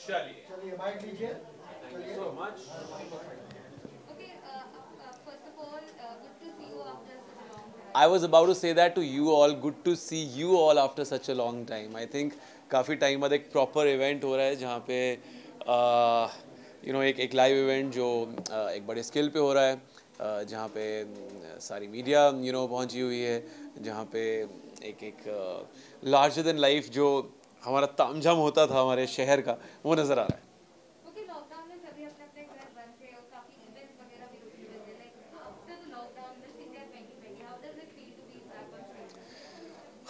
चलिए चलिए माइक लीजिए चलिए so much I was about to say that to you all. Good to see you all after such a long time. I think काफ़ी time बाद एक proper event हो रहा है जहाँ पे एक लाइव इवेंट जो एक बड़े स्केल पे हो रहा है, जहाँ पे सारी मीडिया पहुँची हुई है, जहाँ पे एक एक लार्जर देन लाइफ जो हमारा तामझाम होता था हमारे शहर का, वो नज़र आ रहा है.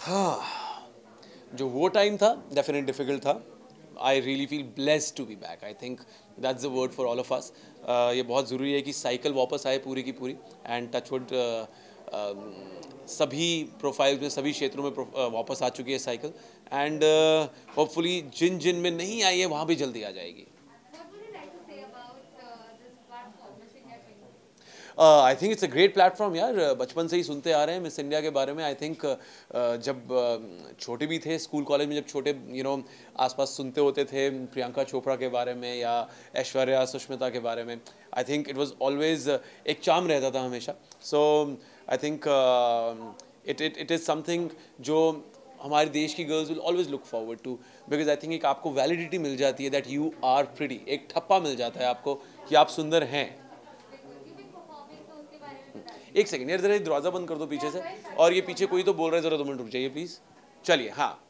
हाँ, जो वो टाइम था डेफिनेट डिफिकल्ट था. I really feel blessed to be back. I think that's the word for all of us. ये बहुत ज़रूरी है कि साइकिल वापस आए पूरी की पूरी. एंड टचवुड सभी प्रोफाइल में, सभी क्षेत्रों में वापस आ चुकी है साइकिल. एंड होपफुली जिन जिन में नहीं आई है वहाँ भी जल्दी आ जाएगी. I think it's a great platform यार. बचपन से ही सुनते आ रहे हैं मिस इंडिया के बारे में. आई थिंक जब छोटे भी थे, स्कूल कॉलेज में जब छोटे आसपास सुनते होते थे प्रियंका चोपड़ा के बारे में या ऐश्वर्या सुष्मिता के बारे में, I think it was always एक चार्म रहता था हमेशा. So I think it is something जो हमारे देश की girls will always look forward to. Because I think एक आपको वैलिडिटी मिल जाती है दैट यू आर प्रिटी. एक ठप्पा मिल जाता है आपको कि आप सुंदर हैं. एक सेकंड यार, जरा दरवाजा बंद कर दो पीछे से. और ये पीछे कोई तो बोल रहा है, जरा 2 मिनट रुक जाइए प्लीज. चलिए, हाँ,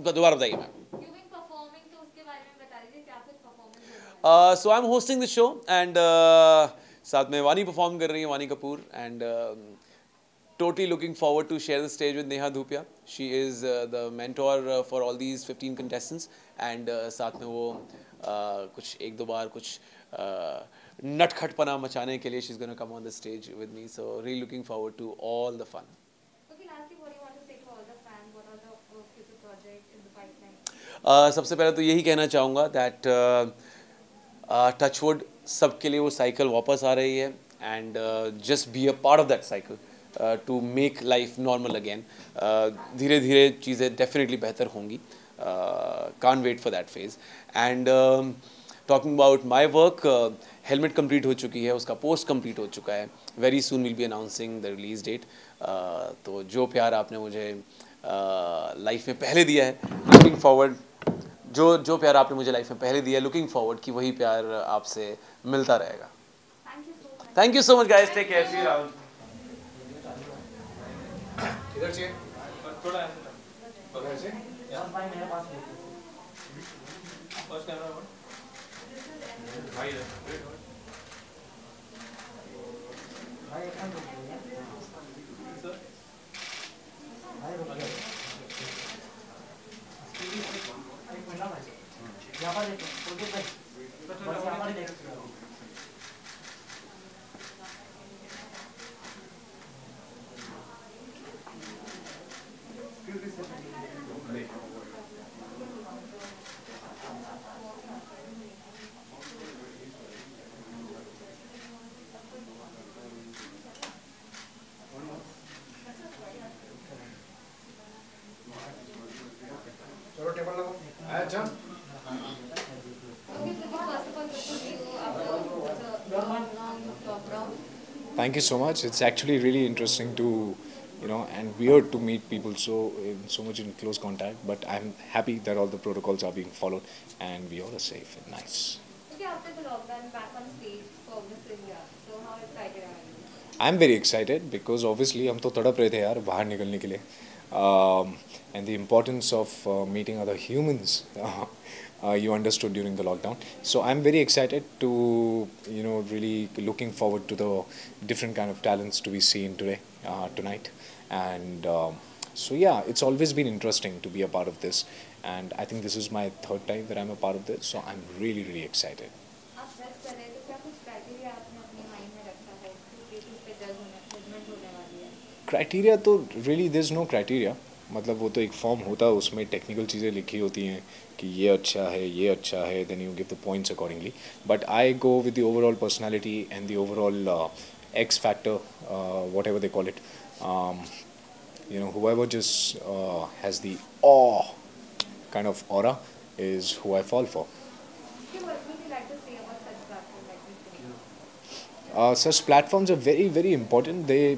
दोबारा बताइए ma'am. So I am hosting this show and साथ में वानी परफॉर्म कर रही है, वानी Kapoor. And totally looking forward to share the stage with Neha Dhupia. She is the mentor for all these 15 contestants. And साथ में वो कुछ एक दो बार कुछ नटखटपना मचाने के लिए she's going to come on the stage with me. So really looking forward to all the fun. Okay, lastly, what do you want to say to all the fans? What are the future projects in the pipeline? सबसे पहले तो यही कहना चाहूँगा that touchwood सबके लिए वो cycle वापस आ रही है. And just be a part of that cycle. To make life normal again. धीरे धीरे चीज़ें definitely बेहतर होंगी. Can't wait for that phase. And talking about my work, helmet complete हो चुकी है, उसका post complete हो चुका है. Very soon we'll be announcing the release date. तो जो प्यार आपने मुझे लाइफ में पहले दिया है, looking forward, जो प्यार आपने मुझे लाइफ में पहले दिया है, looking forward कि वही प्यार आपसे मिलता रहेगा. Thank you so much guys. Take care. See you around. इधर से थोड़ा ऐसे भाई मेरे पास फर्स्ट कैमरा भाई भाई कहां हो सर भाई रुक गया एक मिनट भाई यहां पर देखो बस यहां पर देखो. चलो टेबल लगाओ. अच्छा Thank you so much. It's actually really interesting to, and weird to meet people so much in close contact. But I'm happy that all the protocols are being followed and we all are safe and nice. Okay, after the lockdown, back on stage for Miss India. So how excited are you? I'm very excited because obviously हम तो तड़प रहे थे यार बाहर निकलने के लिए. And the importance of meeting other humans. You understood during the lockdown. So I'm very excited to, really looking forward to the different kind of talents to be seen tonight. And so yeah, it's always been interesting to be a part of this. And I think this is my 3rd time that I'm a part of this. So I'm really, really excited. Criteria तो really there's no criteria. मतलब वो तो एक form होता है, उसमें technical चीज़ें लिखी होती हैं कि ये अच्छा है, then you give the points accordingly. But I go with the overall personality and the overall X factor, whatever they call it. Um, whoever just has the awe kind of aura is who I fall for. Okay, what would you like to say about such platform like Miss India? Such platforms are very, very important. They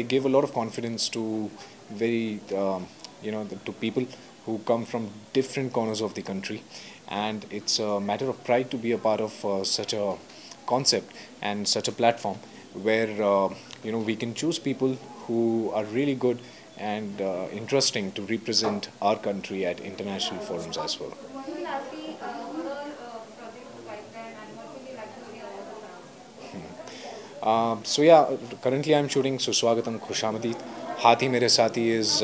give a lot of confidence to very to people who come from different corners of the country, and it's a matter of pride to be a part of such a concept and such a platform where we can choose people who are really good and interesting to represent our country at international forums as well. So lastly, what are projects in the pipeline and what would you like to say about the fans? So yeah, currently I'm shooting Suswagatam Khushamadi. Hathi Mere Saathi is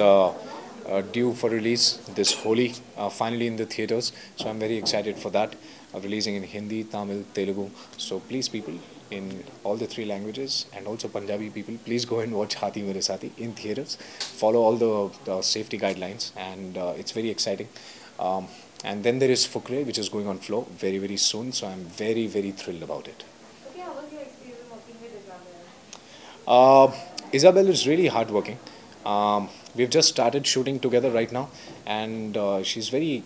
due for release this Holi, finally in the theaters. So I'm very excited for that. Releasing in Hindi, Tamil, Telugu. So please, people in all the three languages and also Punjabi people, please go and watch Hathi Mere Saathi in theaters. Follow all the safety guidelines, and it's very exciting. And then there is Fukre, which is going on floor very, very soon. So I'm very, very thrilled about it. Okay, how was your experience working with Isabel? Isabel is really hardworking. We've just started shooting together right now, and she's very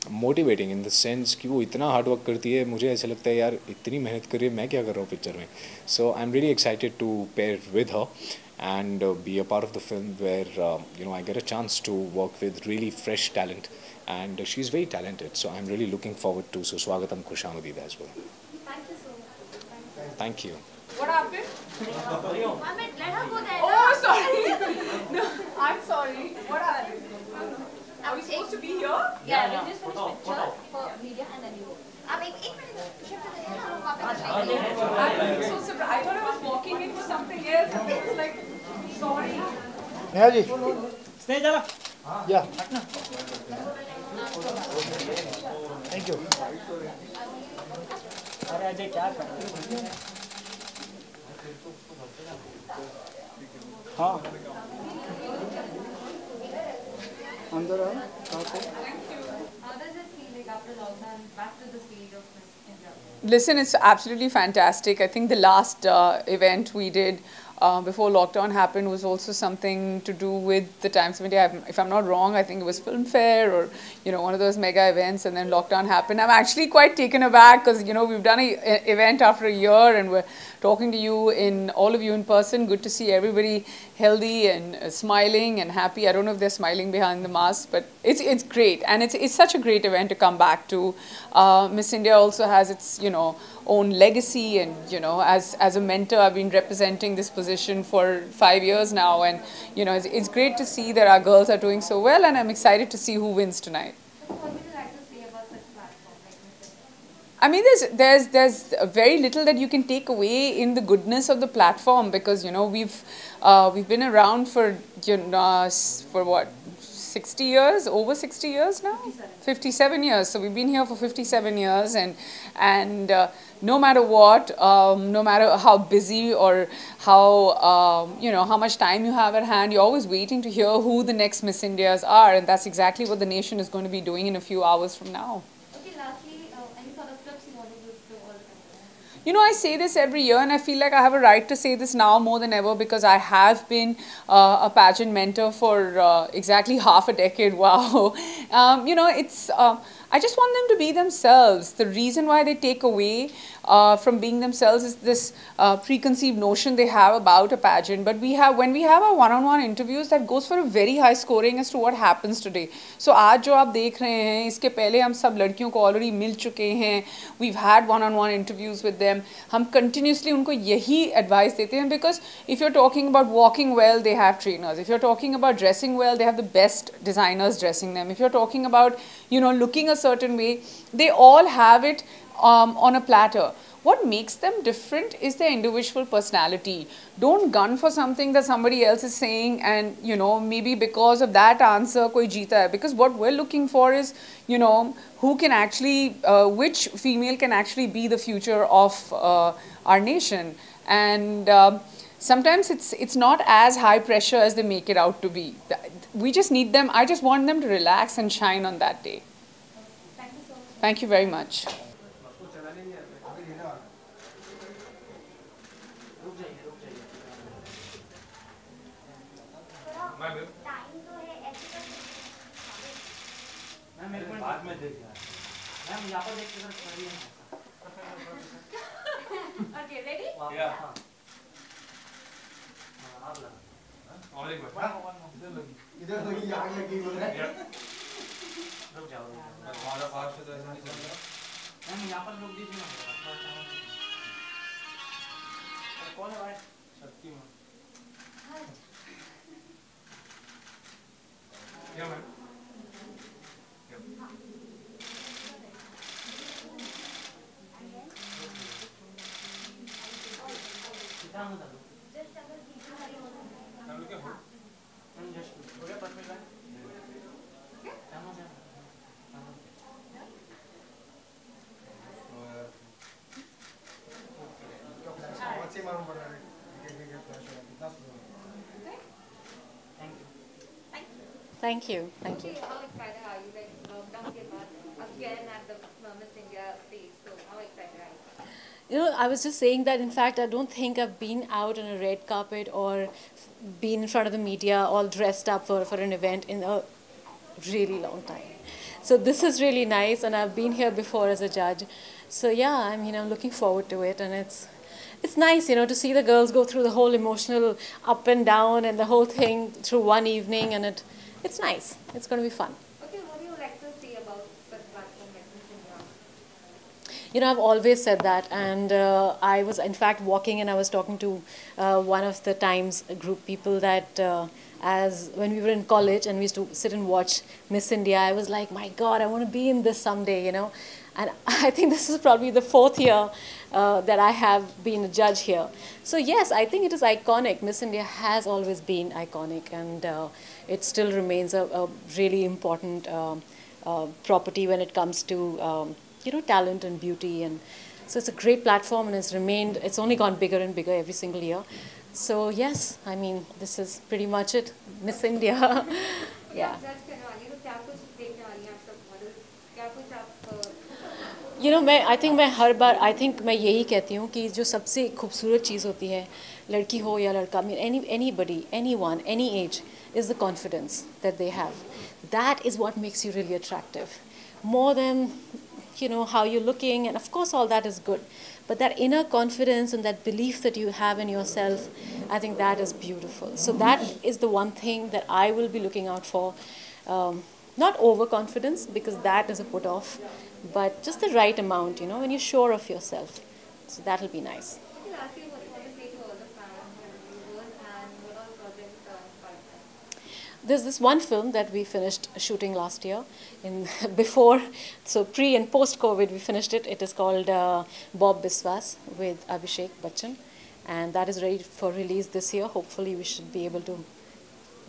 motivating in the sense कि वो इतना hard work करती है, मुझे ऐसा लगता है यार इतनी मेहनत कर रही है, मैं क्या कर रहा हूँ पिक्चर में. So I'm really excited to pair with her and be a part of the film where I get a chance to work with really fresh talent, and she's very talented. So I'm really looking forward to Suswagatam Khushamadi as well. Thank you so much. Thank you. What happened? Amit, let her go there. Oh, sorry. No, I'm sorry. What happened? Are we supposed to be here? Yeah, you just finish picture for media and then you go. अब एक minute shift कर देना हम वहाँ पे I'm so surprised. I thought I was walking in for something else. I was like, sorry. Neha ji स्नेह चला या थैंक यू अरे अजय क्या कर रहे हो हाँ अंदर आओ कहाँ पे How does it feel like after lockdown back to the stage of Miss India? Listen, it's absolutely fantastic. I think the last event we did before lockdown happened was also something to do with the Times of India. If I'm not wrong, I think it was Film Fair or one of those mega events, and then lockdown happened. I'm actually quite taken aback because we've done an event after a year, and we're talking to you all of you in person. Good to see everybody healthy and smiling and happy. I don't know if they're smiling behind the mask, but it's great, and it's such a great event to come back to. Miss India also has its own legacy, and as a mentor, I've been representing this position for 5 years now, and it's great to see that our girls are doing so well, and I'm excited to see who wins tonight. So what would you like to say about such platform like Miss India? I mean, there's very little that you can take away in the goodness of the platform, because we've been around for for what, 60 years, over 60 years now? 57 years. So we've been here for 57 years, and no matter what, no matter how busy or how how much time you have at hand, you're always waiting to hear who the next Miss Indias are, and that's exactly what the nation is going to be doing in a few hours from now. Okay, lastly, any sort of tips you want to give to all the countrymen? I say this every year, and I feel like I have a right to say this now more than ever, because I have been a pageant mentor for exactly half a decade. Wow. I just want them to be themselves. The reason why they take away from being themselves is this preconceived notion they have about a pageant. But when we have our one-on-one interviews, that goes for a very high scoring as to what happens today. So आज जो आप देख रहे हैं, इसके पहले हम सब लड़कियों को already मिल चुके हैं. We've had one-on-one interviews with them. हम continuously उनको यही advice देते हैं, because if you're talking about walking well, they have trainers. If you're talking about dressing well, they have the best designers dressing them. If you're talking about looking a certain way, they all have it on a platter. What makes them different is their individual personality. Don't gun for something that somebody else is saying, and maybe because of that answer koi jeeta hai. Because what we're looking for is who can actually which female can actually be the future of our nation. And sometimes it's not as high pressure as they make it out to be. We just need them. I just want them to relax and shine on that day. Thank you so much. Thank you very much. Ma'am यहाँ पर देखिए sir खड़ी है Okay, ready? हाँ आप लगा और एक बार इधर लगी यहाँ लगी बोल रहा है रुक जाओ हमारा फास्ट है तो ऐसा नहीं चलेगा मैम यहाँ पर रुक दीजिए ना कौन है भाई शक्ति में क्या मैम कितना होता है हम लोग क्या हो मैम जस्ट हो गया 5 मिनट का टाइम हो जाएगा बच्चे मालूम पड़ रहा है कितना सुंदर thank you Thank you. How excited are you? Like lockdown के बाद again at the Miss India stage. So how excited are you? You know, I was just saying that in fact, I don't think I've been out on a red carpet or been in front of the media all dressed up for an event in a really long time. So this is really nice, and I've been here before as a judge. So yeah, I mean, I'm looking forward to it, and it's nice, you know, to see the girls go through the whole emotional up and down and the whole thing through one evening, and it's nice. It's going to be fun. Okay, what do you like to say about such platform like Miss India? You know, I've always said that, and I was in fact walking and I was talking to one of the Times group people that as when we were in college and we used to sit and watch Miss India, I was like, my God, I want to be in this someday, you know. And I think this is probably the 4th year that I have been a judge here. So yes, I think it is iconic. Miss India has always been iconic, and it still remains a really important property when it comes to you know, talent and beauty. And so it's a great platform, and it's only gone bigger and bigger every single year. So yes, I mean, this is pretty much it. Miss India. Yeah. Judge करने वाली तो क्या कुछ देखने वाली हैं आप सब models? क्या कुछ आप You know, I think मैं यही कहती हूँ कि जो सबसे खूबसूरत चीज़ होती है, लड़की हो या लड़का, I mean anybody, anyone, any age, is the confidence that they have. That is what makes you really attractive, more than, you know, how you're looking, and of course all that is good, but that inner confidence and that belief that you have in yourself, I think that is beautiful. So that is the one thing that I will be looking out for. Not overconfidence, because that is a put off, but just the right amount, you know, when you're sure of yourself. So that'll be nice. Okay, lastly, what do you want to say to all the fans and viewers, and what all projects are in pipeline? There's this one film that we finished shooting last year, so pre and post COVID we finished it. It is called Bob Biswas with Abhishek Bachchan, and that is ready for release this year. Hopefully we should be able to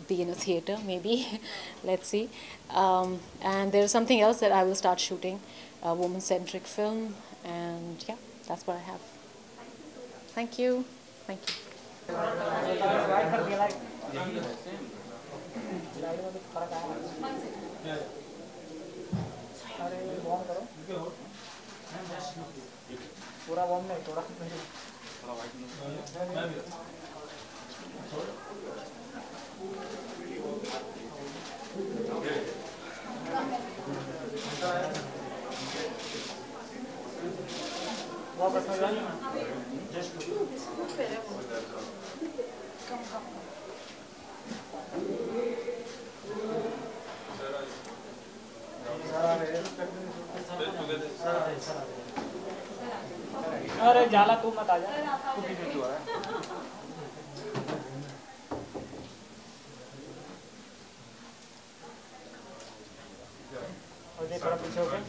be in a theater, maybe. Let's see. And there's something else that I will start shooting, a woman-centric film, and yeah, that's what I have. Thank you. Thank you. अरे warm करो पूरा warm नहीं थोड़ा वापस में जाइए अरे जाला तू मत आ जा तू पीछे क्यों आ रहा है और ये थोड़ा पीछे हो गए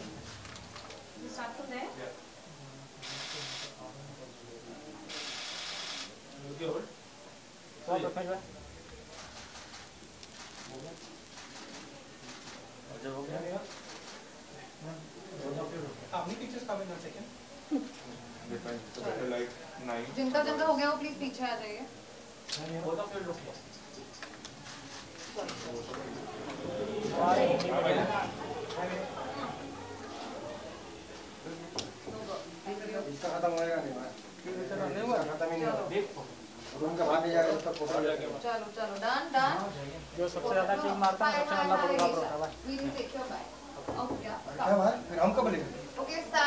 जिनका जिनका हो गया वो प्लीज पीछे आ जाइए इसका खत्म होएगा नहीं खत्म ही नहीं होगा उनका भाग जाएगा उसका फोटो चलो चलो डन डन जो सबसे ज्यादा किक मारता है सबसे ज्यादा फोटोग्राफर होता है we will take your bye Okay, yeah. क्या बात फिर हम कब बोलेंगे Okay, start.